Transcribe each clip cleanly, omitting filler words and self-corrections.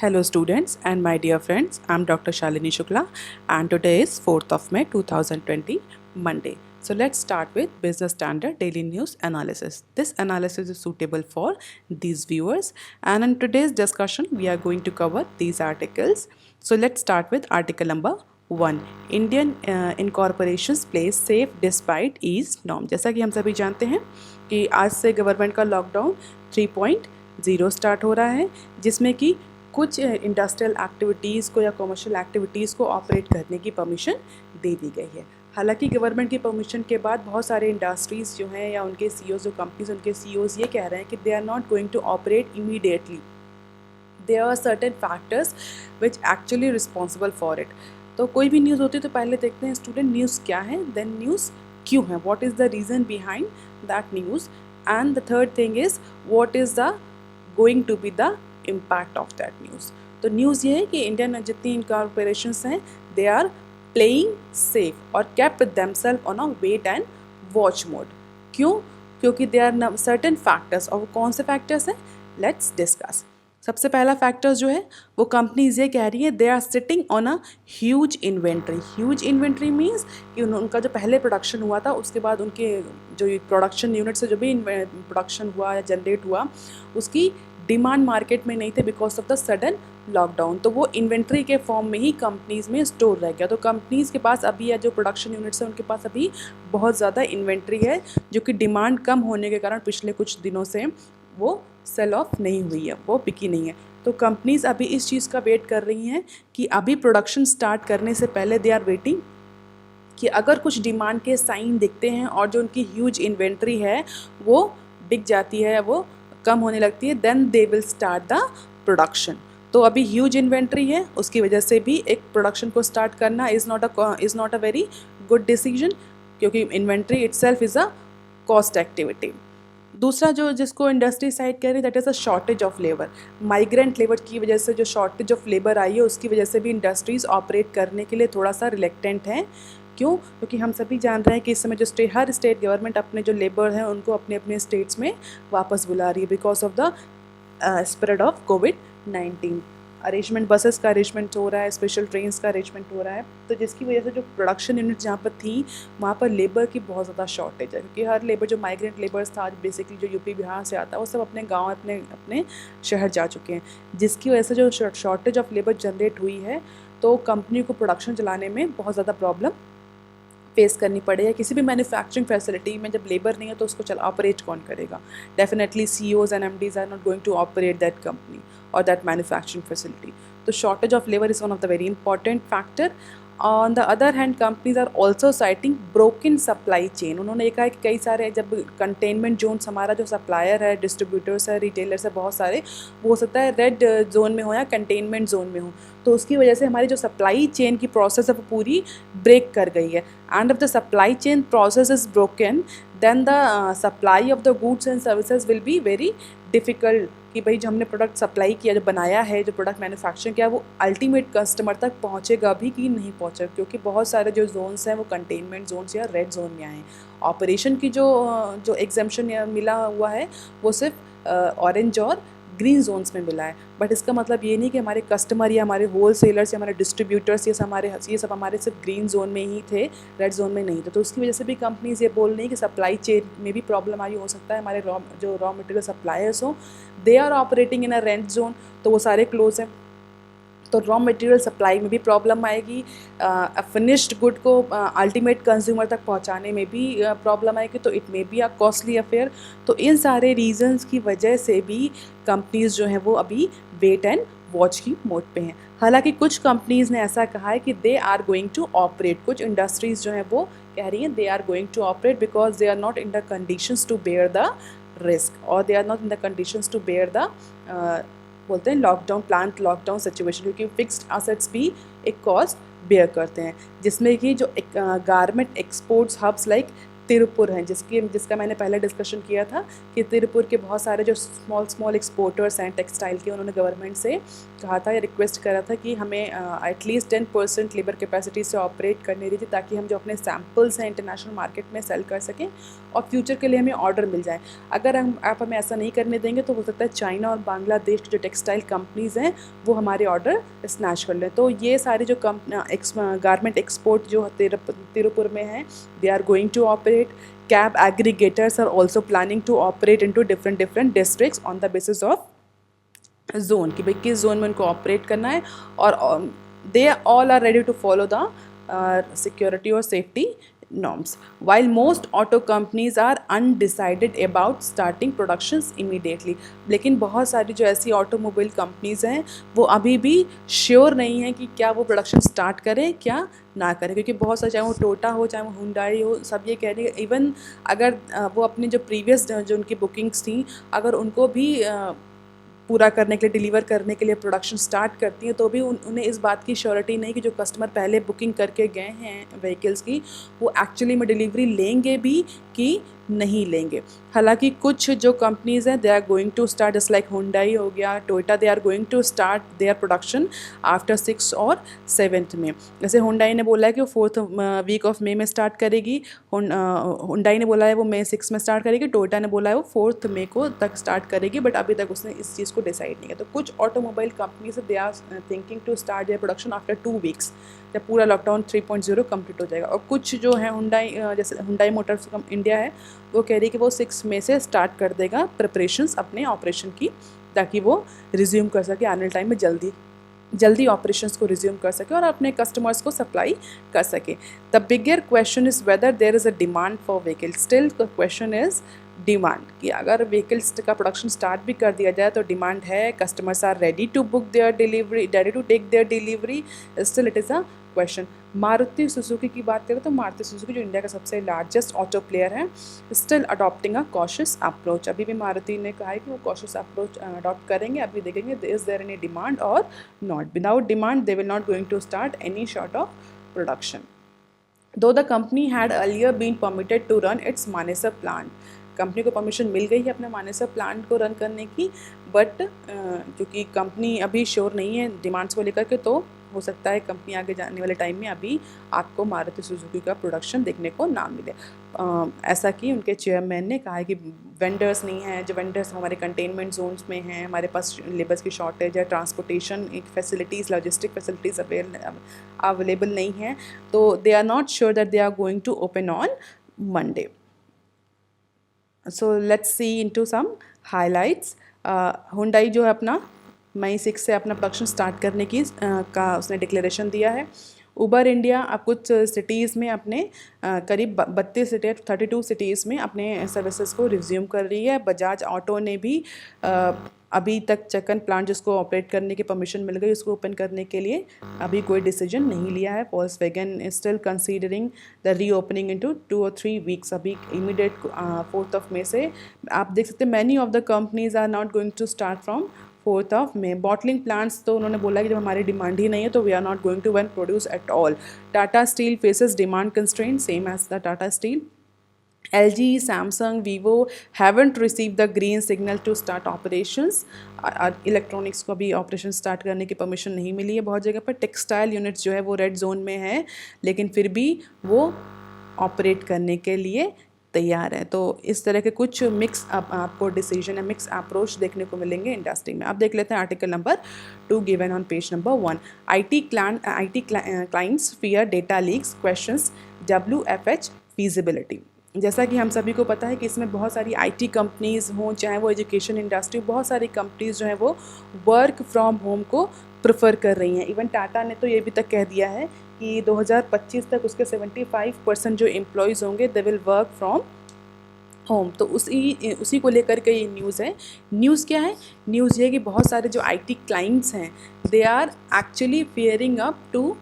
Hello students and my dear friends, I am Dr. Shalini Shukla and today is 4th of May 2020 Monday. So let's start with Business Standard Daily News Analysis. This analysis is suitable for these viewers and in today's discussion we are going to cover these articles. So let's start with article number 1. Indian incorporations play safe despite ease norm. जैसा कि हम सभी जानते हैं कि आज से government का लॉकडाउन 3.0 स्टार्ट हो रहा है जिसमें कि कुछ इंडस्ट्रियल एक्टिविटीज़ को या कमर्शियल एक्टिविटीज़ को ऑपरेट करने की परमिशन दे दी गई है। हालांकि गवर्नमेंट की परमिशन के बाद बहुत सारे इंडस्ट्रीज़ जो हैं या उनके सीईओज जो कंपनीज उनके सीईओज ये कह रहे हैं कि they are not going to operate immediately, there are certain factors which actually responsible for it. तो कोई भी न्यूज़ होती है तो पहले देखते हैं स्टूडेंट न्यूज़ क्या है, देन न्यूज़ क्यों है, what is the reason behind that news, and the third thing is what is the going to be the impact of that news. तो न्यूज़ ये है कि इंडियन जितनी इनकॉर्पोरेशंस हैं दे आर प्लेइंग सेफ और kept themselves on a wait and watch mode. क्यों? क्योंकि they are certain factors, और वो कौन से फैक्टर्स हैं लेट्स डिस्कस। सबसे पहला फैक्टर्स जो है वो कंपनीज ये कह रही है they are sitting on a huge inventory. Huge inventory means कि उनका जो पहले प्रोडक्शन हुआ था उसके बाद उनके जो प्रोडक्शन यूनिट से जो भी प्रोडक्शन हुआ या जनरेट हुआ उसकी डिमांड मार्केट में नहीं थे because of the sudden lockdown, तो वो इन्वेंट्री के फॉर्म में ही कंपनीज़ में स्टोर रह गया। तो कंपनीज़ के पास अभी या जो प्रोडक्शन यूनिट्स हैं उनके पास अभी बहुत ज़्यादा इन्वेंट्री है जो कि डिमांड कम होने के कारण पिछले कुछ दिनों से वो सेल ऑफ नहीं हुई है, वो बिकी नहीं है। तो कंपनीज़ अभी इस चीज़ का वेट कर रही हैं कि अभी प्रोडक्शन स्टार्ट करने से पहले दे आर वेटिंग कि अगर कुछ डिमांड के साइन दिखते हैं और जो उनकी ह्यूज इन्वेंट्री है वो बिक जाती है, वो कम होने लगती है, then they will start the production. तो अभी ह्यूज इन्वेंट्री है, उसकी वजह से भी एक प्रोडक्शन को स्टार्ट करना is not a very good decision, क्योंकि inventory itself is a cost activity. दूसरा जो जिसको इंडस्ट्री साइड कह रही है that is a shortage of labour. Migrant labour की वजह से जो शॉर्टेज ऑफ लेबर आई है उसकी वजह से भी इंडस्ट्रीज़ ऑपरेट करने के लिए थोड़ा सा रिलेक्टेंट हैं। क्यों? क्योंकि हम सभी जान रहे हैं कि इस समय जो हर स्टेट गवर्नमेंट अपने जो लेबर हैं उनको अपने अपने स्टेट्स में वापस बुला रही है because of the spread of covid. Arrangement buses का अरेंजमेंट हो रहा है, स्पेशल ट्रेन्स का अरेंजमेंट हो रहा है, तो जिसकी वजह से जो प्रोडक्शन यूनिट जहाँ पर थी वहाँ पर लेबर की बहुत ज़्यादा शॉर्टेज है, क्योंकि हर लेबर जो माइग्रेंट लेबर्स था बेसिकली जो यूपी बिहार से आता है वो सब अपने गाँव अपने अपने शहर जा चुके हैं, जिसकी वजह से जो शॉर्टेज ऑफ लेबर जनरेट हुई है तो कंपनी को प्रोडक्शन चलाने में बहुत ज़्यादा प्रॉब्लम फेस करनी पड़े। या किसी भी मैन्युफैक्चरिंग फैसिलिटी में जब लेबर नहीं है तो उसको ऑपरेट कौन करेगा? Definitely CEOs and MDs are not going to operate that company or that manufacturing facility. So shortage of labor is one of the very important factor. On the other hand, companies are also citing broken supply chain. उन्होंने ये कहा कि कई सारे जब containment zones हमारा जो supplier है, डिस्ट्रीब्यूटर्स है, रिटेलर्स है, बहुत सारे वो हो सकता है रेड जोन में हो या कंटेनमेंट जोन में हो, तो उसकी वजह से हमारी जो सप्लाई चेन की प्रोसेस है वो पूरी ब्रेक कर गई है। And if the supply chain process is broken then the supply of the goods and services will be very difficult कि भाई जो हमने प्रोडक्ट सप्लाई किया, जो बनाया है, जो प्रोडक्ट मैन्युफैक्चरिंग किया वो अल्टीमेट कस्टमर तक पहुंचेगा भी कि नहीं पहुंचेगा, क्योंकि बहुत सारे जो जोन्स हैं वो कंटेनमेंट जोन्स या रेड जोन में आए हैं। ऑपरेशन की जो एग्जेम्पशन मिला हुआ है वो सिर्फ ऑरेंज और ग्रीन जोन्स में मिला है, बट इसका मतलब ये नहीं कि हमारे कस्टमर या हमारे होल सेलर्स या हमारे डिस्ट्रीब्यूटर्स ये सब हमारे सिर्फ ग्रीन जोन में ही थे, रेड जोन में नहीं थे। तो उसकी वजह से भी कंपनीज ये बोल रही हैं कि सप्लाई चेन में भी प्रॉब्लम आई हो सकता है। हमारे रॉ मटेरियल सप्लायर्स हों they are operating in a red zone, तो वो सारे क्लोज हैं, तो रॉ मटेरियल सप्लाई में भी प्रॉब्लम आएगी, फिनिश्ड गुड को अल्टीमेट कंज्यूमर तक पहुंचाने में भी प्रॉब्लम आएगी, तो it may be a costly affair. तो इन सारे रीजंस की वजह से भी कंपनीज जो हैं वो अभी वेट एंड वॉच की मोड पे हैं। हालांकि कुछ कंपनीज़ ने ऐसा कहा है कि they are going to operate, कुछ इंडस्ट्रीज़ जो हैं वो कह रही हैं they are going to operate because they are not in the conditions to bear the risk और they are not in the conditions to bear the बोलते हैं लॉकडाउन प्लांट लॉकडाउन सिचुएशन, क्योंकि फिक्स्ड असेट्स भी एक cost bear करते हैं, जिसमें कि जो garment exports hubs like Tirupur हैं, जिसका मैंने पहले डिस्कशन किया था कि तिरुपुर के बहुत सारे जो स्मॉल एक्सपोर्टर्स हैं टेक्सटाइल के, उन्होंने गवर्नमेंट से कहा था या रिक्वेस्ट करा था कि हमें एटलीस्ट 10% लेबर कैपेसिटी से ऑपरेट करने दीजिए ताकि हम जो अपने सैम्पल्स हैं इंटरनेशनल मार्केट में सेल कर सकें और फ्यूचर के लिए हमें ऑर्डर मिल जाए। अगर आप हमें ऐसा नहीं करने देंगे तो हो सकता है चाइना और बांग्लादेश की जो टेक्सटाइल कंपनीज़ हैं वो हमारे ऑर्डर स्नैच कर लें। तो ये सारी जो गारमेंट एक्सपोर्ट जो तिरुपुर में है, they are going to operate. Cab aggregators are also planning to operate into different districts on the basis of zone कि भाई किस जोन में उनको ऑपरेट करना है, और they all are ready to follow the security और safety norms. While most auto companies are undecided about starting productions immediately, लेकिन बहुत सारी जो ऐसी ऑटोमोबाइल कंपनीज हैं वो अभी भी श्योर नहीं है कि क्या वो प्रोडक्शन स्टार्ट करें क्या ना करें, क्योंकि बहुत सारे चाहे वो टोटा हो चाहे वो हुंडई हो, सब ये कह रही है। इवन अगर वो अपनी जो प्रीवियस जो उनकी बुकिंग्स थी अगर उनको भी पूरा करने के लिए, डिलीवर करने के लिए प्रोडक्शन स्टार्ट करती हैं तो भी उन्हें इस बात की श्योरिटी नहीं कि जो कस्टमर पहले बुकिंग करके गए हैं व्हीकल्स की वो एक्चुअली में डिलीवरी लेंगे भी कि नहीं लेंगे। हालांकि कुछ जो कंपनीज़ हैं they are going to start, just like Hyundai हो गया, Toyota, they are going to start their production after 6 और 7 में। जैसे हुंडई ने बोला है कि वो 4th वीक ऑफ मई में स्टार्ट करेगी, हुंडई ने बोला है वो मई 6 में स्टार्ट करेगी, टोयोटा ने बोला है वो 4th मई को तक स्टार्ट करेगी, बट अभी तक उसने इस चीज़ को डिसाइड नहीं किया। तो कुछ ऑटोमोबाइल कंपनी से they are thinking to start their production after 2 weeks, जब पूरा लॉकडाउन 3.0 कंप्लीट हो जाएगा। और कुछ जो है हुंडई, जैसे हुंडई मोटर्स इंडिया है, वो कह रही है कि वो 6 मई से स्टार्ट कर देगा प्रिपरेशंस अपने ऑपरेशन की, ताकि वो रिज्यूम कर सके आने टाइम में जल्दी ऑपरेशंस को रिज्यूम कर सके और अपने कस्टमर्स को सप्लाई कर सके। The bigger question is whether there is a demand for vehicle. Still the question is demand, कि अगर व्हीकल्स का प्रोडक्शन स्टार्ट भी कर दिया जाए तो डिमांड है, customers are ready to book their delivery, ready to take their delivery, still it is a question. Maruti Suzuki की बात करें तो मारुति सुजुकी जो इंडिया का सबसे लार्जेस्ट ऑटो प्लेयर है, स्टिल अडॉप्टिंग अ कॉशियस अप्रोच। अभी भी मारुति ने कहा है कि वो कॉशियस अप्रोच अडॉप्ट करेंगे, अभी देखेंगे is there any demand or not. Without demand they will not going to start any sort of production. Though the company had earlier been permitted to run its Manesar plant, company को permission मिल गई है अपने Manesar plant को run करने की, but क्योंकि company अभी sure नहीं है डिमांड्स को लेकर के, तो हो सकता है कंपनी आगे जाने वाले टाइम में अभी आपको मारुति सुजुकी का प्रोडक्शन देखने को ना मिले। ऐसा कि उनके चेयरमैन ने कहा है कि वेंडर्स नहीं हैं, जो वेंडर्स हमारे कंटेनमेंट जोन्स में हैं, हमारे पास लेबर्स की शॉर्टेज है, transportation facilities, logistic facilities available नहीं हैं, तो they are not sure that they are going to open on Monday. So let's see into some highlights. Hyundai जो है अपना मई 6 से अपना प्रोडक्शन स्टार्ट करने की का उसने डिक्लेरेशन दिया है। उबर इंडिया अब कुछ सिटीज़ में अपने करीब 32 सिटी 32 सिटीज़ में अपने सर्विसेज को रिज्यूम कर रही है। बजाज ऑटो ने भी अभी तक चक्कन प्लांट जिसको ऑपरेट करने की परमिशन मिल गई उसको ओपन करने के लिए अभी कोई डिसीजन नहीं लिया है। Volkswagen is still considering the reopening into 2 और 3 वीक्स, अभी इमीडिएट 4th ऑफ मई से। आप देख सकते हैं many of the companies are not going to start from 4th of May. Bottling plants तो उन्होंने बोला कि जब हमारी डिमांड ही नहीं है तो we are not going to one produce at all. Tata steel faces demand constraint same as the Tata steel. LG, Samsung, Vivo haven't received the green signal to start operations. Electronics को भी ऑपरेशन स्टार्ट करने की permission नहीं मिली है बहुत जगह पर। Textile units जो है वो रेड जोन में है, लेकिन फिर भी वो ऑपरेट करने के लिए तैयार है। तो इस तरह के कुछ मिक्स आपको डिसीजन या मिक्स अप्रोच देखने को मिलेंगे इंडस्ट्री में। अब देख लेते हैं article number 2 given on page number 1। IT clients fear data leaks questions WFH feasibility. जैसा कि हम सभी को पता है कि इसमें बहुत सारी IT कंपनीज़ हों, चाहे वो एजुकेशन इंडस्ट्री, बहुत सारी कंपनीज़ जो हैं वो वर्क फ्रॉम होम को प्रेफर कर रही हैं। इवन टाटा ने तो ये भी तक कह दिया है कि 2025 तक उसके 75% जो एम्प्लॉयज़ होंगे they will work from home. तो उसी को लेकर के ये न्यूज़ है। न्यूज़ क्या है? न्यूज़ ये है कि बहुत सारे जो IT क्लाइंट्स हैं they are actually fearing up to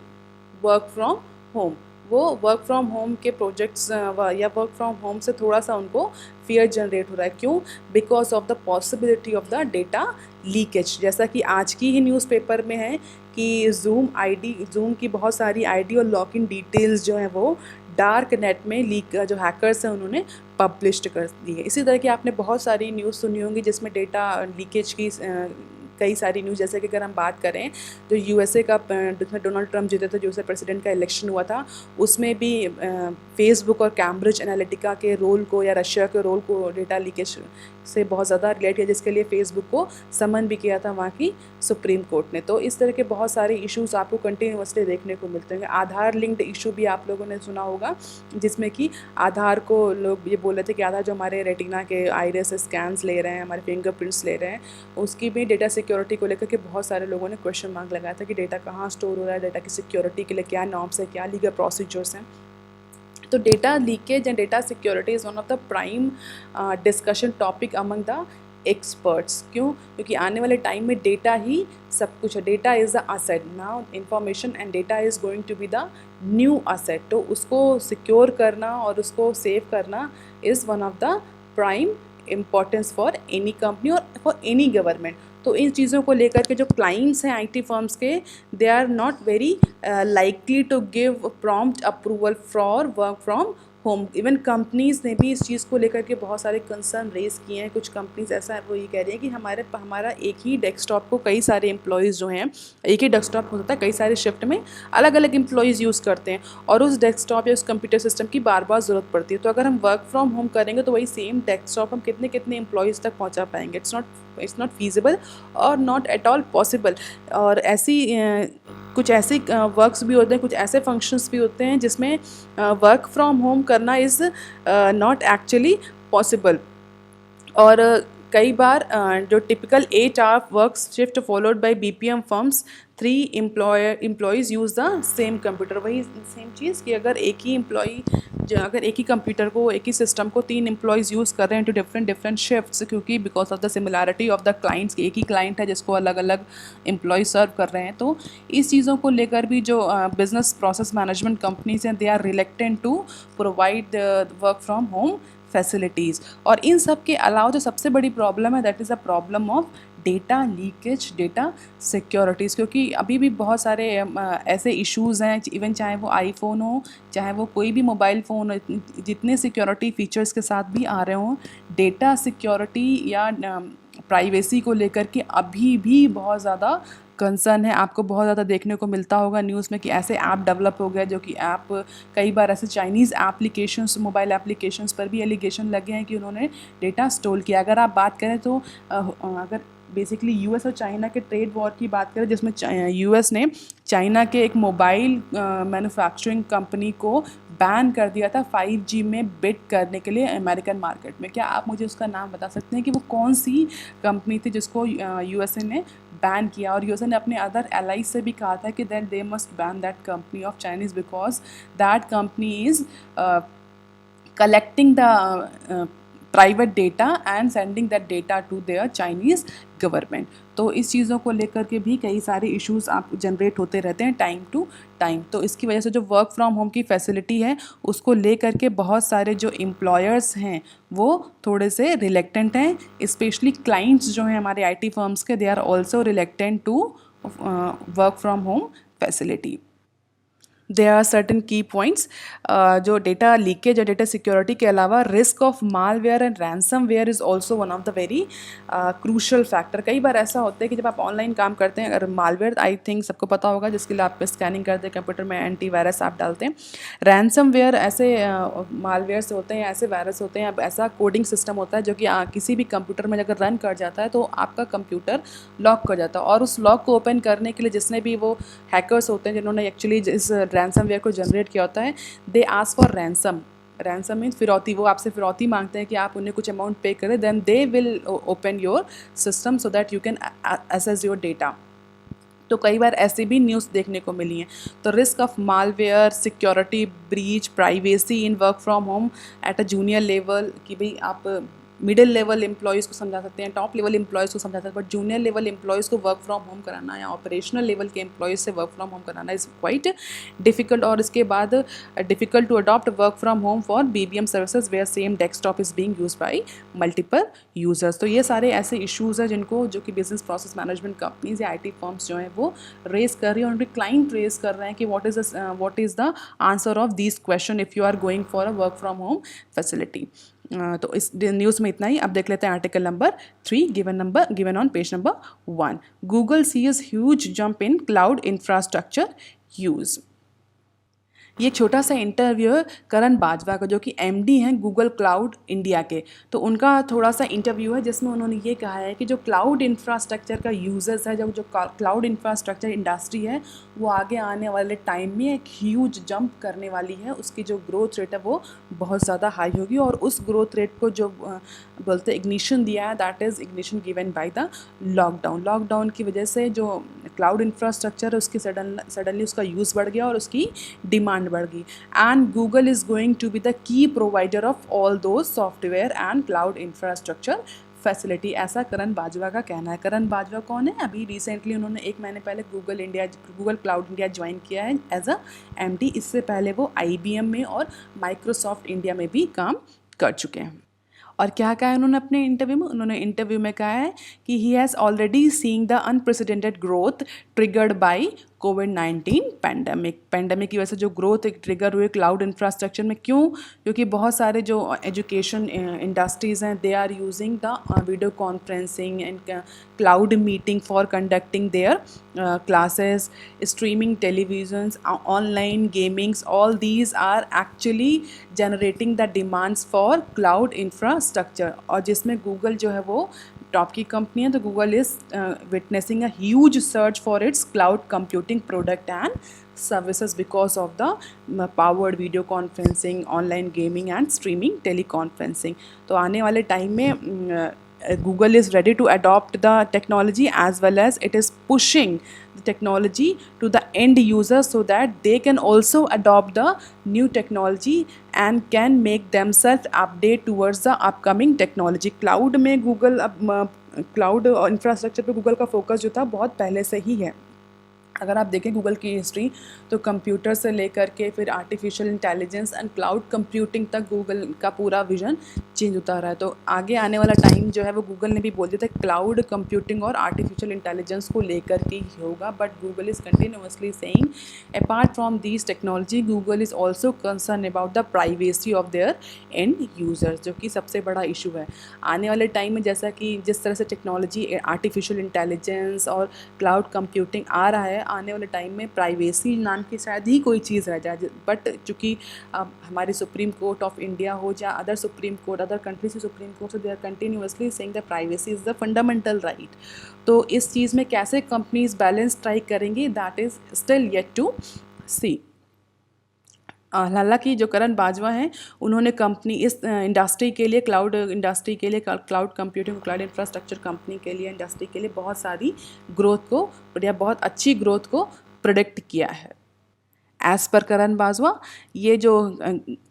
work from home. वो वर्क फ्रॉम होम के प्रोजेक्ट्स या वर्क फ्रॉम होम से थोड़ा सा उनको फियर जनरेट हो रहा है। क्यों? Because of the possibility of the data leakage. जैसा कि आज की ही न्यूज़पेपर में है कि जूम की बहुत सारी ID और लॉग इन डिटेल्स जो हैं वो डार्क नेट में लीक, जो हैकर्स हैं उन्होंने पब्लिश कर दी है। इसी तरह की आपने बहुत सारी न्यूज़ सुनी होंगी जिसमें डेटा लीकेज कई सारी न्यूज़, जैसे कि अगर हम बात करें जो यूएसए का जिसमें डोनाल्ड ट्रंप जीते थे, यूएसए प्रेसिडेंट का इलेक्शन हुआ था, उसमें भी फेसबुक और कैम्ब्रिज एनालिटिका के रोल को या रशिया के रोल को डेटा लीकेज से बहुत ज़्यादा रिलेट किया, जिसके लिए फेसबुक को समन भी किया था वहाँ की सुप्रीम कोर्ट ने। तो इस तरह के बहुत सारे इश्यूज आपको कंटिन्यूसली देखने को मिलते हैं। आधार लिंक्ड इशू भी आप लोगों ने सुना होगा, जिसमें कि आधार को लोग ये बोल रहे थे कि आधार जो हमारे रेटिना के आइरिस स्कैन्स ले रहे हैं, हमारे फिंगरप्रिंट्स ले रहे हैं, उसकी भी डेटा सिक्योरिटी को लेकर के बहुत सारे लोगों ने क्वेश्चन मार्क लगाया था कि डेटा कहाँ स्टोर हो रहा है, डेटा की सिक्योरिटी के लिए क्या नॉर्म्स है, क्या लीगल प्रोसीजर्स हैं। तो data leakage and data security is one of the prime discussion topic among the experts. क्यों? क्योंकि आने वाले टाइम में डेटा ही सब कुछ है। Data is the asset now, information and data is going to be the new asset. तो उसको सिक्योर करना और उसको सेव करना is one of the prime importance for any company और फॉर एनी गवर्नमेंट। तो इन चीज़ों को लेकर के जो क्लाइंट्स हैं आईटी फर्म्स के, they are not very likely to give prompt approval for work from home. Even companies ने भी इस चीज़ को लेकर के बहुत सारे कंसर्न रेज किए हैं। कुछ कंपनीज ऐसा है, वो ये कह रही हैं कि हमारा एक ही डेस्कटॉप को कई सारे एम्प्लॉयज़ जो हैं, एक ही डेस्कटॉप होता है, कई सारे शिफ्ट में अलग अलग एम्प्लॉयज़ यूज़ करते हैं और उस डेस्कटॉप या उस कंप्यूटर सिस्टम की बार बार ज़रूरत पड़ती है। तो अगर हम वर्क फ्रॉम होम करेंगे तो वही सेम डेस्कटॉप हम कितने कितने एम्प्लॉयज़ तक पहुँचा पाएंगे? इट्स नॉट फीजिबल और नॉट एट ऑल पॉसिबल। और कुछ ऐसे वर्क्स भी होते हैं, कुछ ऐसे फंक्शंस भी होते हैं जिसमें वर्क फ्रॉम होम करना इज़ नॉट एक्चुअली पॉसिबल। और कई बार जो typical 8 hour work shift followed by BPM firms, 3 employees use the same computer. वही सेम चीज़ कि अगर अगर एक ही कंप्यूटर को, एक ही सिस्टम को 3 एम्प्लॉयज़ यूज़ कर रहे हैं टू डिफरेंट शिफ्ट्स, क्योंकि because of the similarity of the clients, एक ही क्लाइंट है जिसको अलग अलग एम्प्लॉय सर्व कर रहे हैं। तो इस चीज़ों को लेकर भी जो बिजनेस प्रोसेस मैनेजमेंट कंपनीज हैं, they are reluctant to provide work from home facilities. और इन सब के अलावा जो सबसे बड़ी प्रॉब्लम है, that is the problem of data leakage, data securities. क्योंकि अभी भी बहुत सारे ऐसे इश्यूज़ हैं, इवन चाहे वो आईफोन हो, चाहे वो कोई भी मोबाइल फ़ोन हो, जितने सिक्योरिटी फीचर्स के साथ भी आ रहे हों, डेटा सिक्योरिटी या प्राइवेसी को लेकर के अभी भी बहुत ज़्यादा कंसर्न है। आपको बहुत ज़्यादा देखने को मिलता होगा न्यूज़ में कि ऐसे ऐप डेवलप हो गए, जो कि ऐप कई बार ऐसे चाइनीज़ एप्लीकेशंस, मोबाइल एप्लीकेशंस पर भी एलिगेशन लगे हैं कि उन्होंने डेटा स्टोल किया। अगर आप बात करें तो अगर बेसिकली यूएस और चाइना के ट्रेड वॉर की बात करें, जिसमें यूएस ने चाइना के एक मोबाइल मैन्युफैक्चरिंग कंपनी को बैन कर दिया था 5G में बिड करने के लिए अमेरिकन मार्केट में। क्या आप मुझे उसका नाम बता सकते हैं कि वो कौन सी कंपनी थी जिसको यूएसए ने बैन किया? और यूएसए ने अपने अदर एलाइज से भी कहा था कि that they must ban that company of Chinese because that company is collecting the private data and sending that data to their Chinese government। तो इस चीज़ों को लेकर के भी कई सारे इश्यूज आप जनरेट होते रहते हैं टाइम टू टाइम। तो इसकी वजह से जो वर्क फ्रॉम होम की फैसिलिटी है, उसको लेकर के बहुत सारे जो एम्प्लॉयर्स हैं वो थोड़े से रिलेक्टेंट हैं। स्पेशली क्लाइंट्स जो हैं हमारे आईटी फर्म्स के, they are also reluctant to work from home facility. There are certain key points जो डेटा लीकेज और डेटा सिक्योरिटी के अलावा risk of malware and ransomware is also one of the very crucial factor. कई बार ऐसा होता है कि जब आप ऑनलाइन काम करते हैं, अगर मालवेयर, आई थिंक सबको पता होगा, जिसके लिए आप स्कैनिंग करते हैं कंप्यूटर में, एंटीवायरस आप डालते हैं। रैंसमवेयर ऐसे मालवेयर से होते हैं, ऐसे वायरस होते हैं, अब ऐसा कोडिंग सिस्टम होता है जो कि किसी भी कंप्यूटर में अगर रन कर जाता है तो आपका कंप्यूटर लॉक कर जाता है। और उस लॉक को ओपन करने के लिए जिसने भी वो हैकर्स होते हैं जिन्होंने एक्चुअली इस रैंसमवेयर को जनरेट किया होता है, they ask for ransom. Ransom means फिरौती। वो आपसे फिरौती मांगते हैं कि आप उन्हें कुछ अमाउंट पे करें, then they will open your system so that you can access your data. तो कई बार ऐसे भी न्यूज़ देखने को मिली हैं। तो risk of malware, security breach, privacy in work from home at a junior level, कि भाई आप मिडिल लेवल एम्प्लॉयज़ को समझा सकते हैं, टॉप लेवल एम्प्लॉयज़ को समझा सकते हैं, बट जूनियर लेवल एम्प्लॉयज़ को वर्क फ्रॉम होम कराना या ऑपरेशनल लेवल के एम्प्लॉयज़ से वर्क फ्रॉम होम कराना इज़ क्वाइट डिफ़िकल्ट। और इसके बाद difficult to adopt work from home for BBM services where same desktop is being used by multiple users. तो ये सारे ऐसे इशूज़ हैं जिनको, जो कि बिजनेस प्रोसेस मैनेजमेंट कंपनीज या IT फर्म्स जो हैं वो रेज कर रही हैं, और उनके क्लाइंट रेज कर रहे हैं कि what is the answer of this question if you are going for a work from home facility. तो इस न्यूज़ में इतना ही। अब देख लेते हैं article number 3 given on page number 1। Google sees huge jump in cloud infrastructure use. ये छोटा सा इंटरव्यू है करण बाजवा का, जो कि एमडी हैं गूगल क्लाउड इंडिया के। तो उनका थोड़ा सा इंटरव्यू है जिसमें उन्होंने ये कहा है कि जो क्लाउड इंफ्रास्ट्रक्चर का यूजर्स है, जो क्लाउड इंफ्रास्ट्रक्चर इंडस्ट्री है, वो आगे आने वाले टाइम में एक ह्यूज जंप करने वाली है। उसकी जो ग्रोथ रेट है वो बहुत ज़्यादा हाई होगी, और उस ग्रोथ रेट को जो बोलते इग्निशन दिया है, that is ignition given by the lockdown की वजह से जो क्लाउड इंफ्रास्ट्रक्चर है उसकी सडनली उसका यूज़ बढ़ गया और उसकी डिमांड बढ़ गई। And Google is going to be the key provider of all those software and cloud infrastructure facility, ऐसा करण बाजवा का कहना है। करण बाजवा कौन है? अभी रिसेंटली उन्होंने 1 महीने पहले गूगल क्लाउड इंडिया ज्वाइन किया है एज अ एमडी। इससे पहले वो IBM में और माइक्रोसॉफ्ट इंडिया में भी काम कर चुके हैं। और क्या कहा है उन्होंने अपने इंटरव्यू में? उन्होंने इंटरव्यू में कहा है कि he has already seeing the unprecedented growth triggered by covid pandemic की वजह से जो ग्रोथ एक ट्रिगर हुई क्लाउड इंफ्रास्ट्रक्चर में। क्यों? क्योंकि बहुत सारे जो एजुकेशन इंडस्ट्रीज़ हैं, they are using the video conferencing and cloud meeting for conducting their classes, streaming televisions, online gamings, all these are actually generating the demands for cloud infrastructure। और जिसमें Google जो है वो टॉप की company है, तो Google is witnessing a huge search for its cloud computing product and services because of the powered video conferencing, online gaming and streaming teleconferencing। तो आने वाले टाइम में Google is ready to adopt the technology as well as it is pushing the technology to the end user so that they can also adopt the new technology and can make themselves update towards the upcoming technology। Cloud में Google cloud infrastructure पे Google का focus जो था बहुत पहले से ही है। अगर आप देखें गूगल की हिस्ट्री, तो कंप्यूटर से लेकर के फिर artificial intelligence and cloud computing तक गूगल का पूरा विजन चेंज होता रहा है। तो आगे आने वाला टाइम जो है वो गूगल ने भी बोल दिया था क्लाउड कंप्यूटिंग और आर्टिफिशियल इंटेलिजेंस को लेकर के ही होगा। But Google is continuously saying apart from these technology Google is also concern about the privacy of their end users, जो कि सबसे बड़ा इशू है आने वाले टाइम में। जैसा कि जिस तरह से टेक्नोलॉजी आर्टिफिशियल इंटेलिजेंस और क्लाउड कंप्यूटिंग आ रहा है, आने वाले टाइम में प्राइवेसी नाम की शायद ही कोई चीज़ रह जाए। बट चूँकि हमारी सुप्रीम कोर्ट ऑफ इंडिया हो या other supreme court, other countries की सुप्रीम कोर्ट, से they are continuously saying that privacy is the fundamental right. तो इस चीज़ में कैसे कंपनीज बैलेंस स्ट्राइक करेंगी, that is still yet to see. हालांकि जो करण बाजवा हैं उन्होंने कंपनी इस इंडस्ट्री के लिए, क्लाउड इंडस्ट्री के लिए, cloud computing, cloud infrastructure company के लिए, इंडस्ट्री के लिए बहुत सारी ग्रोथ को या बहुत अच्छी ग्रोथ को प्रेडिक्ट किया है। एज़ पर करण बाजवा ये जो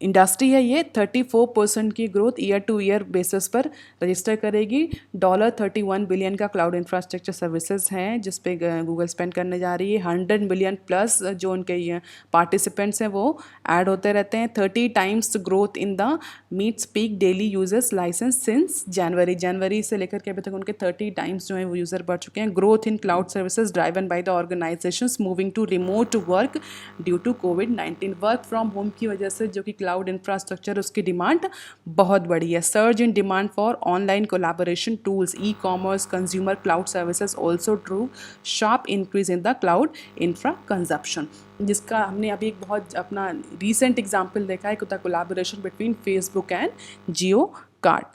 इंडस्ट्री है ये 34% की growth year to year basis पर रजिस्टर करेगी। $31 बिलियन का क्लाउड इंफ्रास्ट्रक्चर सर्विसेज हैं जिस पे गूगल स्पेंड करने जा रही है। 100 मिलियन प्लस जो उनके पार्टिसिपेंट्स हैं वो ऐड होते रहते हैं। 30 times growth in the Meet speak daily users licence since January से लेकर के अभी तक उनके 30 टाइम्स जो है वो यूज़र बढ़ चुके हैं। Growth in cloud services driven by the organisations moving to remote work due to कोविड-19। वर्क फ्रॉम होम की वजह से जो कि क्लाउड इंफ्रास्ट्रक्चर उसकी डिमांड बहुत बढ़ी है। Surge in demand for online collaboration tools, e commerce, consumer cloud services also Drew sharp increase in the cloud infra consumption, जिसका हमने अभी एक बहुत अपना रिसेंट एग्जाम्पल देखा है the collaboration between Facebook and Jio card.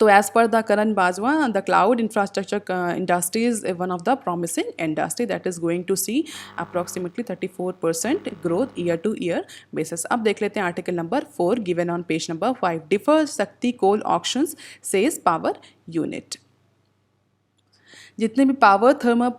तो as per the Karan Bajwa the cloud infrastructure industry is one of the promising industry that is going to see approximately 34% growth year to year basis. अब देख लेते हैं article number 4 given on page number 5। Differ Shakti coal auctions says power unit. जितने भी power thermal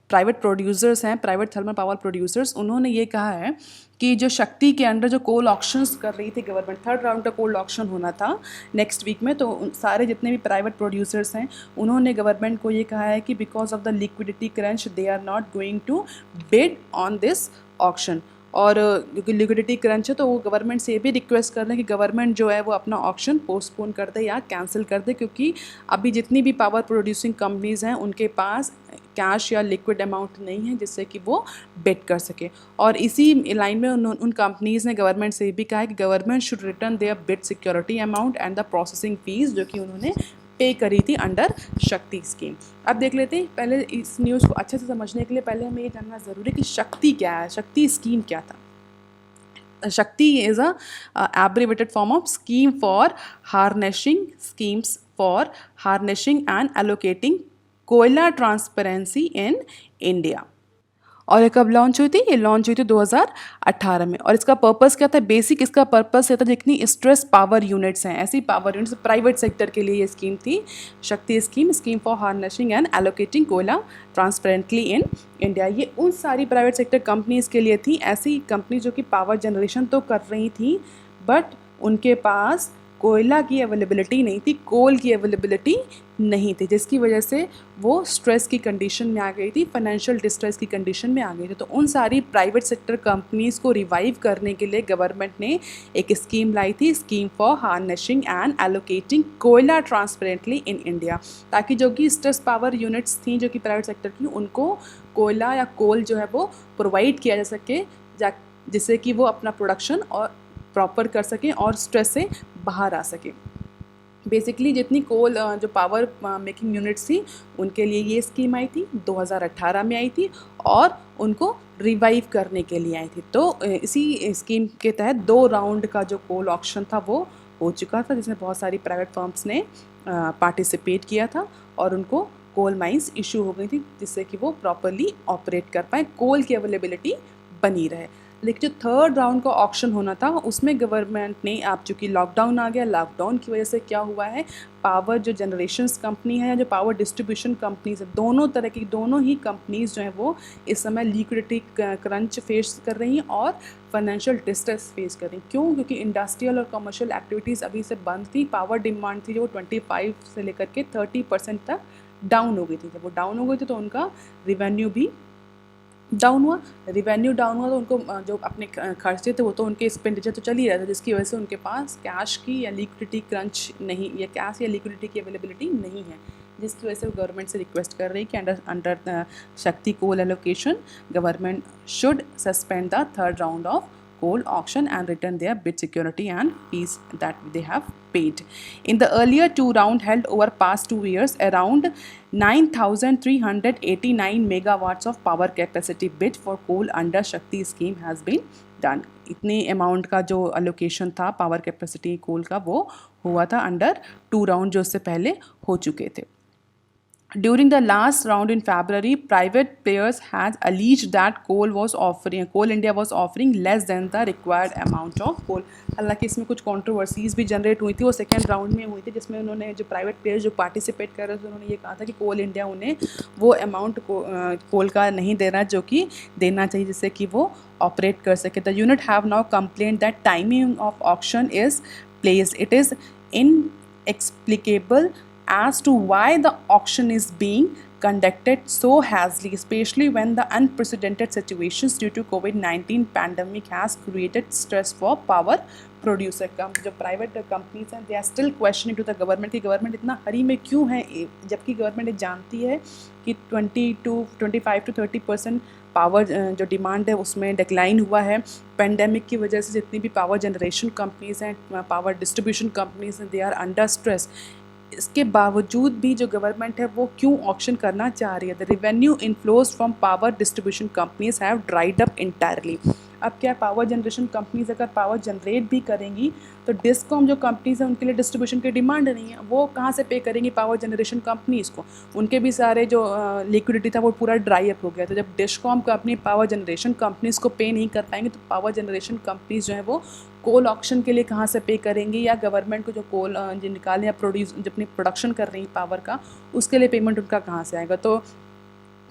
private producers हैं, private thermal power producers, उन्होंने ये कहा है कि जो शक्ति के अंडर जो कोल ऑक्शंस कर रही थी गवर्नमेंट, 3rd राउंड का कोल ऑक्शन होना था नेक्स्ट वीक में, तो सारे जितने भी प्राइवेट प्रोड्यूसर्स हैं उन्होंने गवर्नमेंट को ये कहा है कि because of the liquidity crunch they are not going to bid on this auction. और क्योंकि लिक्विडिटी क्रंच है तो वो गवर्नमेंट से ये भी रिक्वेस्ट कर रहे हैं कि गवर्नमेंट जो है वो अपना ऑक्शन पोस्टपोन कर दे या कैंसिल कर दे, क्योंकि अभी जितनी भी पावर प्रोड्यूसिंग कंपनीज़ हैं उनके पास कैश या लिक्विड अमाउंट नहीं है जिससे कि वो बिड कर सके। और इसी लाइन में उन कंपनीज़ ने गवर्नमेंट से भी कहा है कि government should return their bid security amount and the processing fees जो कि उन्होंने पे करी थी अंडर शक्ति स्कीम। अब देख लेते हैं, पहले इस न्यूज़ को अच्छे से समझने के लिए पहले हमें ये जानना ज़रूरी है कि शक्ति क्या है, शक्ति स्कीम क्या था। Shakti is a abbreviated form of scheme for harnessing schemes for harnessing and allocating कोयला ट्रांसपेरेंसी इन इंडिया। और ये कब लॉन्च हुई थी? ये लॉन्च हुई थी 2018 में। और इसका पर्पस क्या था? बेसिक इसका पर्पस ये था जितनी स्ट्रेस पावर यूनिट्स हैं, ऐसी पावर यूनिट्स प्राइवेट सेक्टर के लिए ये स्कीम थी, शक्ति scheme for harnessing and allocating कोयला ट्रांसपेरेंटली इन इंडिया। ये उन सारी प्राइवेट सेक्टर कंपनीज़ के लिए थी, ऐसी कंपनी जो कि पावर जनरेशन तो कर रही थी बट उनके पास कोयला की अवेलेबिलिटी नहीं थी, कोल की अवेलेबिलिटी नहीं थी, जिसकी वजह से वो स्ट्रेस की कंडीशन में आ गई थी, फाइनेंशियल डिस्ट्रेस की कंडीशन में आ गई थी। तो उन सारी प्राइवेट सेक्टर कंपनीज़ को रिवाइव करने के लिए गवर्नमेंट ने एक स्कीम लाई थी, scheme for harnessing and allocating कोयला ट्रांसपेरेंटली इन इंडिया, ताकि जो कि स्ट्रेस पावर यूनिट्स थी जो कि प्राइवेट सेक्टर की, उनको कोयला या कोल जो है वो प्रोवाइड किया जा सके, जिससे कि वो अपना प्रोडक्शन और प्रॉपर कर सकें और स्ट्रेस से बाहर आ सकें। बेसिकली जितनी कोल जो पावर मेकिंग यूनिट्स थी उनके लिए ये स्कीम आई थी, 2018 में आई थी और उनको रिवाइव करने के लिए आई थी। तो इसी स्कीम के तहत 2 राउंड का जो कोल ऑक्शन था वो हो चुका था, जिसमें बहुत सारी प्राइवेट फर्म्स ने पार्टिसिपेट किया था और उनको कोल माइंस इशू हो गई थी, जिससे कि वो प्रॉपरली ऑपरेट कर पाएँ, कोल की अवेलेबिलिटी बनी रहे। लेकिन जो 3rd राउंड का ऑक्शन होना था उसमें गवर्नमेंट ने, आप चूँकि लॉकडाउन आ गया, लॉकडाउन की वजह से क्या हुआ है, पावर जो जनरेशंस कंपनी है या जो पावर डिस्ट्रीब्यूशन कंपनीज है, दोनों तरह की, दोनों ही कंपनीज जो हैं वो इस समय लिक्विडिटी क्रंच फेस कर रही हैं और फाइनेंशियल डिस्ट्रेस फेस कर रही हैं। क्यों? क्योंकि इंडस्ट्रियल और कमर्शियल एक्टिविटीज़ अभी से बंद थी, पावर डिमांड थी जो 25 से लेकर के 30% तक डाउन हो गई थी। जब वो डाउन हो गई थी तो उनका रिवेन्यू भी डाउन हुआ, तो उनको जो अपने खर्चे थे वो तो उनके एक्सपेंडिचर तो चल ही रहा था, जिसकी वजह से उनके पास कैश की या लिक्विडिटी क्रंच नहीं, या कैश या लिक्विडिटी की अवेलेबिलिटी नहीं है, जिसकी वजह से वो गवर्नमेंट से रिक्वेस्ट कर रही है कि under Shakti coal allocation government should suspend the 3rd round of coal auction and return their bid security and fees that they have paid. In the earlier 2 rounds held over past 2 years, around 9,389 megawatts of power capacity bid for coal under Shakti scheme has been done. इतने amount का जो allocation था power capacity कोल का वो हुआ था under 2 round जो उससे पहले हो चुके थे। During the last round in February, private players had alleged that Coal India was offering less than the required amount of coal. हालांकि इसमें कुछ कंट्रोवर्सीज भी जनरेट हुई थी, वो 2nd राउंड में हुई थी, जिसमें उन्होंने जो प्राइवेट प्लेयर्स जो पार्टिसिपेट कर रहे थे उन्होंने ये कहा था कि कोल इंडिया उन्हें वो अमाउंट कोल का नहीं दे रहा जो कि देना चाहिए, जिससे कि वो ऑपरेट कर सके। The unit have now complaint that timing of auction is place it is inexplicable as to why the auction is being conducted so hastily, especially when the unprecedented situations due to COVID-19 pandemic has created stress for power producer। जो private companies हैं they are still questioning to the government कि government इतना hurry में क्यों है, जबकि government जानती है कि 25 to 30% पावर जो डिमांड है उसमें डिक्लाइन हुआ है पेंडेमिक की वजह से। जितनी भी पावर जनरेशन कंपनीज़ हैं, पावर डिस्ट्रीब्यूशन कंपनीज़ हैं, दे आर अंडर स्ट्रेस। इसके बावजूद भी जो गवर्नमेंट है वो क्यों ऑक्शन करना चाह रही है? The revenue inflows from power distribution companies have dried up entirely. अब क्या पावर जनरेशन कंपनीज अगर पावर जनरेट भी करेंगी तो डिस्कॉम जो कंपनीज हैं उनके लिए डिस्ट्रीब्यूशन की डिमांड नहीं है, वो कहाँ से पे करेंगी पावर जनरेशन कंपनीज़ को? उनके भी सारे जो लिक्विडिटी था वो पूरा ड्राई अप हो गया। तो जब discom company power generation companies को पे नहीं कर पाएंगे तो पावर जनरेशन कंपनीज़ जो है वो कोल ऑक्शन के लिए कहाँ से पे करेंगी, या गवर्नमेंट को जो कोल जो निकाले या प्रोड्यूस जो अपनी प्रोडक्शन कर रही है पावर का उसके लिए पेमेंट उनका कहाँ से आएगा? तो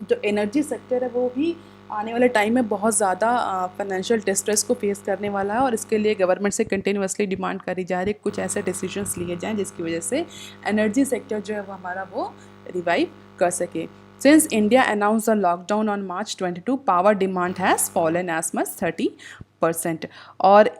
जो एनर्जी सेक्टर है वो भी आने वाले टाइम में बहुत ज़्यादा फाइनेंशियल डिस्ट्रेस को फेस करने वाला है, और इसके लिए गवर्नमेंट से कंटिन्यूसली डिमांड करी जा रही है कुछ ऐसे डिसीजंस लिए जाएं जिसकी वजह से एनर्जी सेक्टर जो है वो हमारा वो रिवाइव कर सके। Since India announced the lockdown on March 22, power demand has fallen as much 30%। और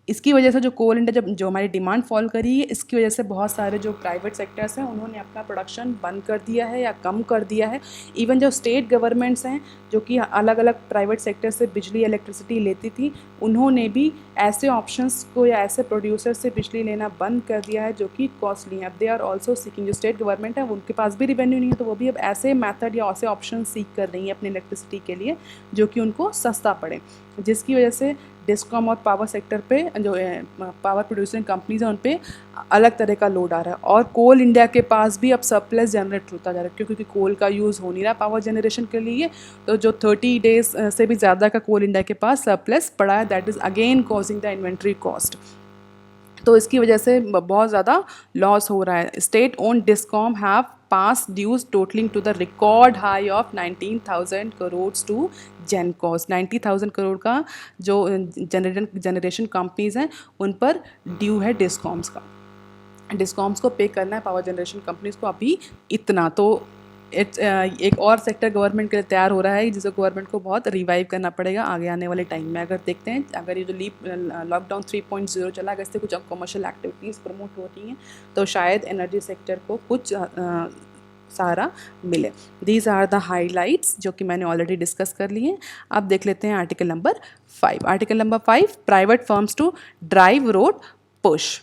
इसकी वजह से जो कोल इंडिया जो हमारी डिमांड फॉल करी है, इसकी वजह से बहुत सारे जो प्राइवेट सेक्टर्स हैं उन्होंने अपना प्रोडक्शन बंद कर दिया है या कम कर दिया है। इवन जो स्टेट गवर्नमेंट्स हैं जो कि अलग अलग प्राइवेट सेक्टर से बिजली इलेक्ट्रिसिटी लेती थी, उन्होंने भी ऐसे ऑप्शंस को या ऐसे प्रोड्यूसर से बिजली लेना बंद कर दिया है जो कि कॉस्टली है। अब दे आर ऑल्सो सीकिंग, जो स्टेट गवर्नमेंट है उनके पास भी रिवेन्यू नहीं है, तो वो भी अब ऐसे मेथड या ऐसे ऑप्शन सीख कर रही हैं अपनी इलेक्ट्रिसिटी के लिए जो कि उनको सस्ता पड़े, जिसकी वजह से डिस्कॉम और पावर सेक्टर पे जो पावर प्रोड्यूसिंग कंपनीज हैं उन पे अलग तरह का लोड आ रहा है। और कोल इंडिया के पास भी अब सरप्लस जनरेट होता जा रहा है, क्योंकि कोल का यूज़ हो नहीं रहा पावर जनरेशन के लिए, तो जो 30 डेज से भी ज़्यादा का कोल इंडिया के पास सरप्लस पड़ा है, that is again causing the inventory cost. तो इसकी वजह से बहुत ज़्यादा लॉस हो रहा है। State own discom have pass dues totalling to the record high of 19,000 crore to gencos. 90,000 crore का जो जनरेशन कंपनीज हैं उन पर ड्यू है डिस्कॉम्स का। डिस्कॉम्स को पे करना है पावर जनरेशन कंपनीज को अभी इतना। तो एक और सेक्टर गवर्नमेंट के लिए तैयार हो रहा है जिसे गवर्नमेंट को बहुत रिवाइव करना पड़ेगा आगे आने वाले टाइम में। अगर देखते हैं, अगर ये जो लॉकडाउन 3.0 चला, अगर इससे कुछ कमर्शियल एक्टिविटीज़ प्रमोट हो रही हैं तो शायद एनर्जी सेक्टर को कुछ सहारा मिले। दीज आर द हाईलाइट्स जो कि मैंने ऑलरेडी डिस्कस कर लिए। अब देख लेते हैं article number 5। Article number 5, private firms to drive road push.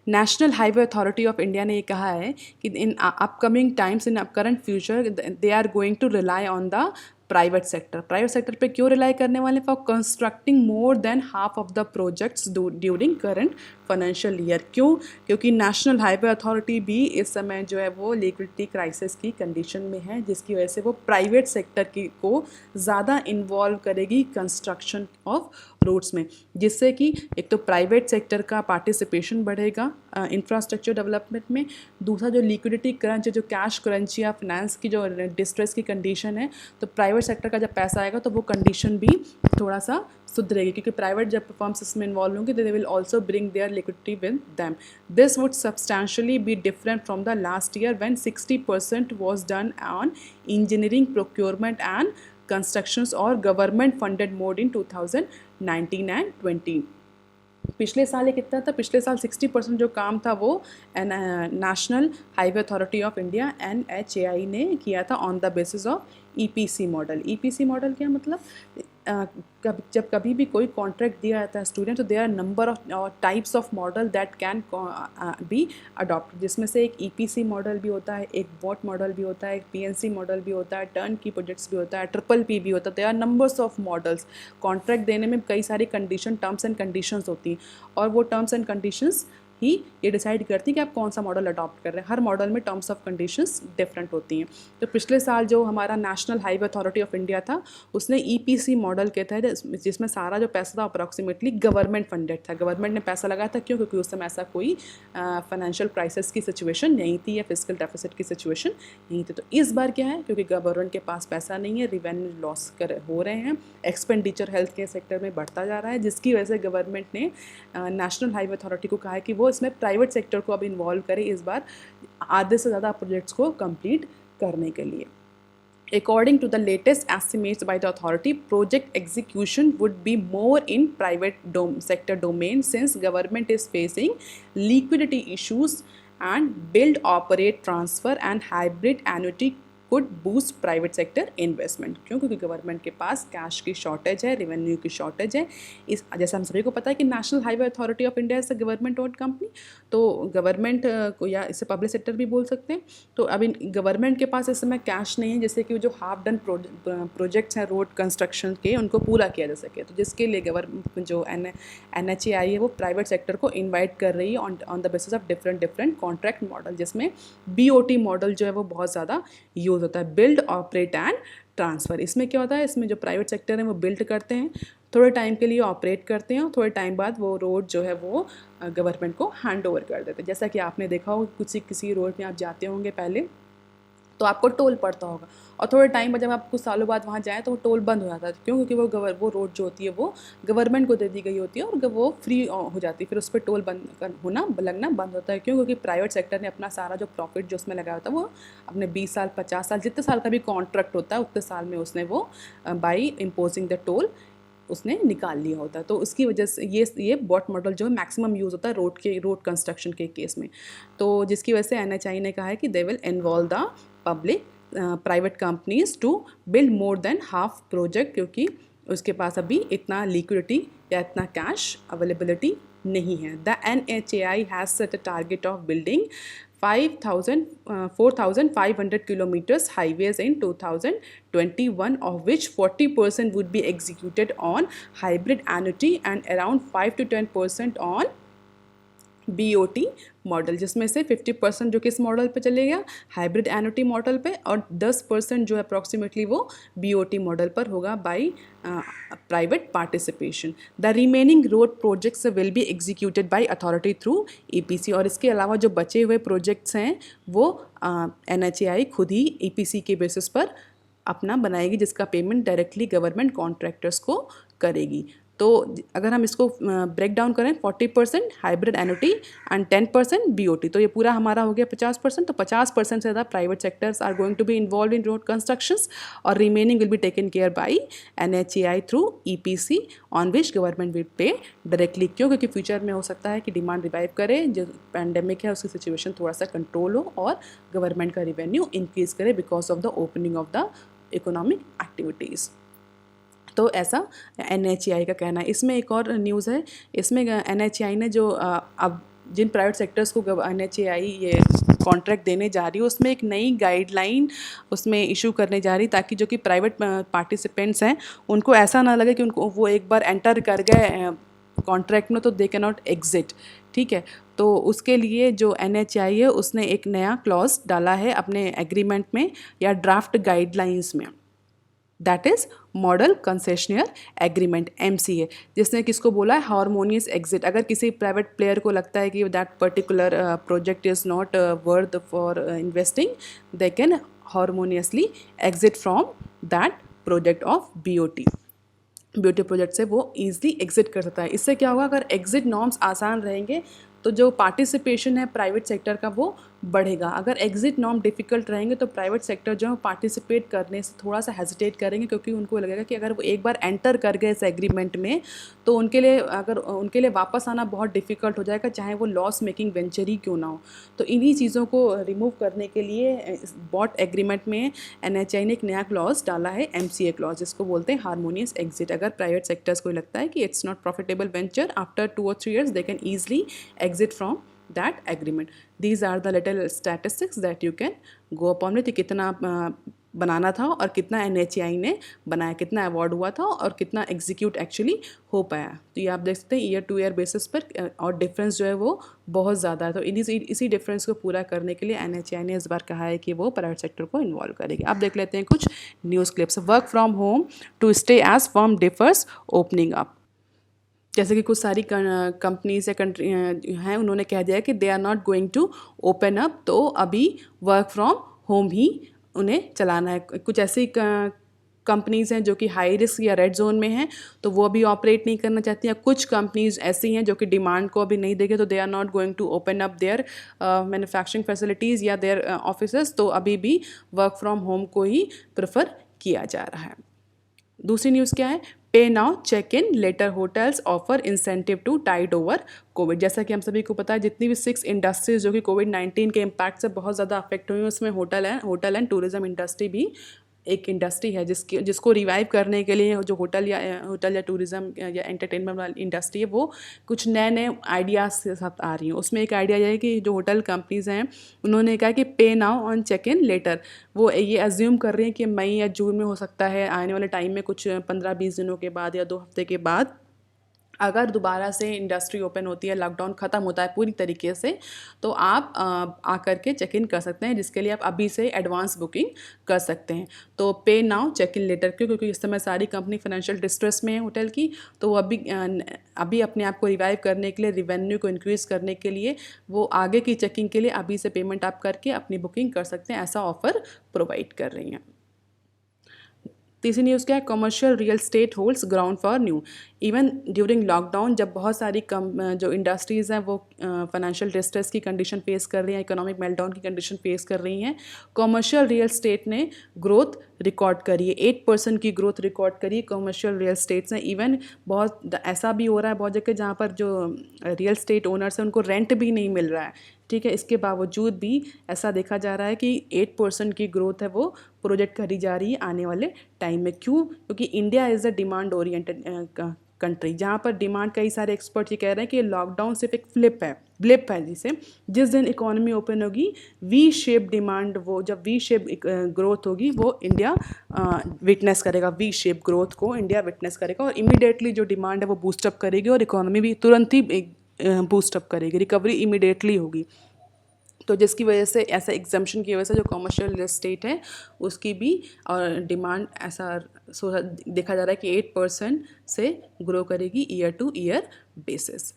National Highway Authority of India ने ये कहा है कि in upcoming times, in current future, they are going to rely on the private sector. Private sector पे क्यों rely करने वाले? For constructing more than half of the projects during current financial year. क्यों? क्योंकि नेशनल हाईवे अथॉरिटी भी इस समय जो है वो लिक्विडिटी क्राइसिस की कंडीशन में है, जिसकी वजह से वो प्राइवेट सेक्टर को ज़्यादा इन्वॉल्व करेगी कंस्ट्रक्शन ऑफ रोड्स में, जिससे कि एक तो प्राइवेट सेक्टर का पार्टिसिपेशन बढ़ेगा इंफ्रास्ट्रक्चर डेवलपमेंट में। दूसरा, जो लिक्विडिटी क्रंच, जो कैश क्रंच या फाइनेंस की जो डिस्ट्रेस की कंडीशन है, तो प्राइवेट सेक्टर का जब पैसा आएगा तो वो कंडीशन भी थोड़ा सा सुधरेगी, क्योंकि प्राइवेट जब फर्म्स इसमें इन्वॉल्व होंगे they will also bring their liquidity with them. This would substantially be different from the last year when 60% was done on engineering, procurement and constructions और government funded mode in 2019 and 20। पिछले साल ये कितना था? पिछले साल 60% जो काम था वो national Highway Authority of India NHAI ने किया था on the basis of EPC model. EPC model क्या मतलब? जब कभी भी कोई कॉन्ट्रैक्ट दिया जाता है स्टूडेंट, तो there are number of types of model that can be adopt, जिसमें से एक EPC मॉडल भी होता है, एक BOT मॉडल भी होता है, एक PNC मॉडल भी होता है, टर्न की प्रोजेक्ट्स भी होता है, PPP भी होता है। There are numbers of models. Contract देने में कई सारी कंडीशन, टर्म्स एंड कंडीशंस होती हैं, और वो टर्म्स एंड कंडीशंस ही ये डिसाइड करती है कि आप कौन सा मॉडल अडॉप्ट कर रहे हैं। हर मॉडल में टर्म्स ऑफ कंडीशंस डिफरेंट होती हैं। तो पिछले साल जो हमारा national Highway Authority of India था, उसने EPC मॉडल के तहत, जिसमें सारा जो पैसा था अप्रॉक्सीमेटली गवर्नमेंट फंडेड था, गवर्नमेंट ने पैसा लगाया था। क्यों? क्योंकि उस समय ऐसा कोई फाइनेंशियल क्राइसिस की सिचुएशन नहीं थी या फिजिकल डेफिसिट की सिचुएशन नहीं थी। तो इस बार क्या है, क्योंकि गवर्नमेंट के पास पैसा नहीं है, रिवेन्यू लॉस हो रहे हैं, एक्सपेंडिचर हेल्थ केयर सेक्टर में बढ़ता जा रहा है, जिसकी वजह से गवर्नमेंट ने नेशनल हाईवे अथॉरिटी को कहा है कि वो इसमें प्राइवेट सेक्टर को अब इन्वॉल्व करे इस बार आधे से ज़्यादा प्रोजेक्ट्स को कंप्लीट करने के लिए। According to the latest estimates by the authority, project execution would be more in private sector domain since government is facing liquidity issues and build, operate, transfer and hybrid annuity could boost private sector investment. क्यों? क्योंकि government के पास cash की shortage है, revenue की shortage है। इस जैसे हम सभी को पता है कि national Highway Authority of India is a government owned company, तो गवर्नमेंट को, या इसे पब्लिक सेक्टर भी बोल सकते हैं। तो अभी गवर्नमेंट के पास इस समय कैश नहीं है, जैसे कि जो हाफ डन प्रोजेक्ट्स हैं रोड कंस्ट्रक्शन के, उनको पूरा किया जा सके। तो जिसके लिए गवर्नमेंट जो NHAI है वो प्राइवेट सेक्टर को इन्वाइट कर रही है on the basis of different contract model, जिसमें BOT मॉडल जो है वो बहुत ज़्यादा यूज होता है, बिल्ड, ऑपरेट एंड ट्रांसफ़र। इसमें क्या होता है, इसमें जो प्राइवेट सेक्टर है वो बिल्ड करते हैं, थोड़े टाइम के लिए ऑपरेट करते हैं, और थोड़े टाइम बाद वो रोड जो है वो गवर्नमेंट को हैंड ओवर कर देते हैं। जैसा कि आपने देखा होगा किसी रोड में आप जाते होंगे पहले, तो आपको टोल पड़ता होगा, और थोड़े टाइम बाद जब आप कुछ सालों बाद वहाँ जाएँ तो वो टोल बंद हो जाता है। क्यों? क्योंकि वो रोड जो होती है वो गवर्नमेंट को दे दी गई होती है और वो फ्री हो जाती है, फिर उस पर टोल लगना बंद होता है। क्यों? क्योंकि प्राइवेट सेक्टर ने अपना सारा जो प्रॉफिट जो उसमें लगाया होता है वो अपने 20 साल 50 साल जितने साल का भी कॉन्ट्रैक्ट होता है उतने साल में उसने वो बाई इम्पोजिंग द टोल उसने निकाल लिया होता है। तो उसकी वजह से ये बॉट मॉडल जो है मैक्सिमम यूज़ होता है रोड कंस्ट्रक्शन के केस में। तो जिसकी वजह से एनएचआई ने कहा है कि they will involve the public private companies to build more than half project, क्योंकि उसके पास अभी इतना लिक्विडिटी या इतना कैश अवेलेबिलिटी नहीं है। The NHAI has set a target of building 4,500 kilometers highways in 2021, of which 40% would be executed on hybrid annuity and around 5 to 10% on BOT model, जिसमें से 50% जो किस मॉडल पे चलेगा, हाइब्रिड एनुटी मॉडल पे, और 10% जो अप्रॉक्सीमेटली वो BOT मॉडल पर होगा by private participation. The remaining road projects will be executed by authority through EPC, और इसके अलावा जो बचे हुए प्रोजेक्ट्स हैं वो NHAI खुद ही EPC के बेसिस पर अपना बनाएगी, जिसका पेमेंट डायरेक्टली गवर्नमेंट कॉन्ट्रैक्टर्स को करेगी। तो अगर हम इसको ब्रेक डाउन करें, 40% हाइब्रिड एनुटी एंड 10% BOT, तो ये पूरा हमारा हो गया 50%। तो 50% से ज़्यादा private sectors are going to be involve in road constructions, और remaining will be taken care by NHAI through EPC on which government will pay directly. क्यों? क्योंकि फ्यूचर में हो सकता है कि डिमांड रिवाइव करे, जो पैंडेमिक है उसकी सिचुएशन थोड़ा सा कंट्रोल हो और गवर्नमेंट का रेवेन्यू इंक्रीज करे because of the opening of the economic activities. तो ऐसा NHAI का कहना है। इसमें एक और न्यूज़ है, इसमें NHAI ने जो अब जिन प्राइवेट सेक्टर्स को NHAI ये कॉन्ट्रैक्ट देने जा रही है, उसमें एक नई गाइडलाइन उसमें इशू करने जा रही, ताकि जो कि प्राइवेट पार्टिसिपेंट्स हैं उनको ऐसा ना लगे कि उनको वो एक बार एंटर कर गए कॉन्ट्रैक्ट में तो दे कैन नॉट एग्जिट। ठीक है, तो उसके लिए जो NHAI है उसने एक नया क्लॉज डाला है अपने एग्रीमेंट में या ड्राफ्ट गाइडलाइंस में, that is model concessionaire agreement MCA, जिसने किसको बोला है, हार्मोनियस एग्जिट। अगर किसी प्राइवेट प्लेयर को लगता है कि that particular project is not worth for investing, they can harmoniously exit from that project of BOT project से वो ईजिली एग्जिट कर सकता है। इससे क्या होगा, अगर एग्जिट नॉर्म्स आसान रहेंगे तो जो पार्टिसिपेशन है प्राइवेट सेक्टर का वो बढ़ेगा। अगर एग्जिट नॉर्म डिफ़िकल्ट रहेंगे तो प्राइवेट सेक्टर जो है पार्टिसिपेट करने से थोड़ा सा हेजिटेट करेंगे, क्योंकि उनको लगेगा कि अगर वो एक बार एंटर कर गए इस एग्रीमेंट में तो उनके लिए वापस आना बहुत डिफ़िकल्ट हो जाएगा, चाहे वो लॉस मेकिंग वेंचर ही क्यों ना हो। तो इन्हीं चीज़ों को रिमूव करने के लिए बॉट एग्रीमेंट में NHAI ने एक नया क्लॉज डाला है, MCA क्लॉज, जिसको बोलते हैं हार्मोनियस एग्जिट। अगर प्राइवेट सेक्टर्स को लगता है कि it's not profitable venture, after 2 or 3 years they can easily exit from that agreement. These are the little statistics that you can go upon with, कितना बनाना था और कितना NHAI ने बनाया, कितना अवार्ड हुआ था और कितना एग्जीक्यूट एक्चुअली हो पाया। तो ये आप देख सकते हैं ईयर टू ईयर बेसिस पर, और डिफरेंस जो है वो बहुत ज़्यादा है। तो इसी डिफरेंस को पूरा करने के लिए NHAI ने इस बार कहा है कि वो प्राइवेट सेक्टर को इन्वॉल्व करेगी। अब देख लेते हैं कुछ news clips. Work from home to stay as firm defers opening up. जैसे कि कुछ सारी कंपनीज या कंट्री हैं, उन्होंने कह दिया कि they are not going to open up, तो अभी वर्क फ्रॉम होम ही उन्हें चलाना है। कुछ ऐसी कंपनीज़ हैं जो कि हाई रिस्क या रेड जोन में हैं, तो वो अभी ऑपरेट नहीं करना चाहती हैं। कुछ कंपनीज ऐसी हैं जो कि डिमांड को अभी नहीं देंगे, तो they are not going to open up their manufacturing facilities या देयर ऑफिसेस, तो अभी भी वर्क फ्रॉम होम को ही प्रेफर किया जा रहा है। दूसरी न्यूज़ क्या है, pay now check in later hotels offer incentive to tide over Covid. जैसा कि हम सभी को पता है, जितनी भी 6 इंडस्ट्रीज जो कि कोविड-19 के इम्पैक्ट से बहुत ज़्यादा अफेक्ट हुई हैं, उसमें होटल एंड टूरिज्म इंडस्ट्री भी एक इंडस्ट्री है जिसको रिवाइव करने के लिए जो होटल या टूरिज्म या एंटरटेनमेंट वाली इंडस्ट्री है, वो कुछ नए आइडियाज़ के साथ आ रही हैं। उसमें एक आइडिया यह है कि जो होटल कंपनीज़ हैं उन्होंने कहा कि pay now on check in later. वो ये अज्यूम कर रही हैं कि मई या जून में हो सकता है, आने वाले टाइम में कुछ 15-20 दिनों के बाद या 2 हफ्ते के बाद, अगर दोबारा से इंडस्ट्री ओपन होती है, लॉकडाउन ख़त्म होता है पूरी तरीके से, तो आप आकर के चेक इन कर सकते हैं, जिसके लिए आप अभी से एडवांस बुकिंग कर सकते हैं। तो पे नाउ चेक इन लेटर क्यों, क्योंकि इस समय सारी कंपनी फाइनेंशियल डिस्ट्रेस में है होटल की, तो वो अभी अपने आप को रिवाइव करने के लिए, रिवेन्यू को इंक्रीज़ करने के लिए, वो आगे की चेकिंग के लिए अभी से पेमेंट आप करके अपनी बुकिंग कर सकते हैं, ऐसा ऑफ़र प्रोवाइड कर रही हैं। तीसरी न्यूज़ क्या है, commercial real estate holds ground for new. Even during lockdown जब बहुत सारी जो इंडस्ट्रीज़ हैं वो फाइनेंशियल डिस्ट्रेस की कंडीशन फेस कर रही हैं, इकोनॉमिक मेल्टडाउन की कंडीशन फेस कर रही हैं, कमर्शियल रियल स्टेट ने ग्रोथ रिकॉर्ड करी है, 8% की ग्रोथ रिकॉर्ड करी है कमर्शियल रियल स्टेट्स ने। इवन बहुत ऐसा भी हो रहा है बहुत जगह जहाँ पर जो रियल स्टेट ओनर्स हैं उनको रेंट भी नहीं मिल रहा है, ठीक है। इसके बावजूद भी ऐसा देखा जा रहा है कि 8% की ग्रोथ है वो प्रोजेक्ट करी जा रही है आने वाले टाइम में। क्यों? क्योंकि India is a demand oriented country, जहाँ पर डिमांड, कई सारे एक्सपर्ट ये कह रहे हैं कि लॉकडाउन सिर्फ एक ब्लिप है जिसे जिस दिन इकोनॉमी ओपन होगी वी शेप डिमांड, वो जब वी शेप ग्रोथ होगी वो इंडिया विटनेस करेगा, वी शेप ग्रोथ को इंडिया विटनेस करेगा और इमीडिएटली जो डिमांड है वो बूस्टअप करेगी और इकोनॉमी भी तुरंत ही बूस्टअप करेगी, रिकवरी इमीडिएटली होगी। तो जिसकी वजह से ऐसा एग्जाम्पशन की वजह से जो कमर्शियल रियल एस्टेट है उसकी भी और डिमांड ऐसा देखा जा रहा है कि 8% से ग्रो करेगी ईयर टू ईयर बेसिस।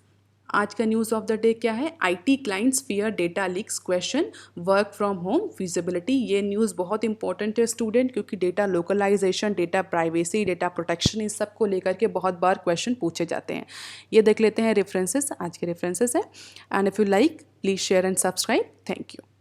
आज का न्यूज़ ऑफ द डे क्या है, IT clients fear data leaks question work from home feasibility. ये न्यूज़ बहुत इंपॉर्टेंट है स्टूडेंट, क्योंकि data localisation, data privacy, data protection, इस सब को लेकर के बहुत बार क्वेश्चन पूछे जाते हैं। ये देख लेते हैं रेफरेंसेस, आज के रेफरेंसेस है। And if you like please share and subscribe. Thank you.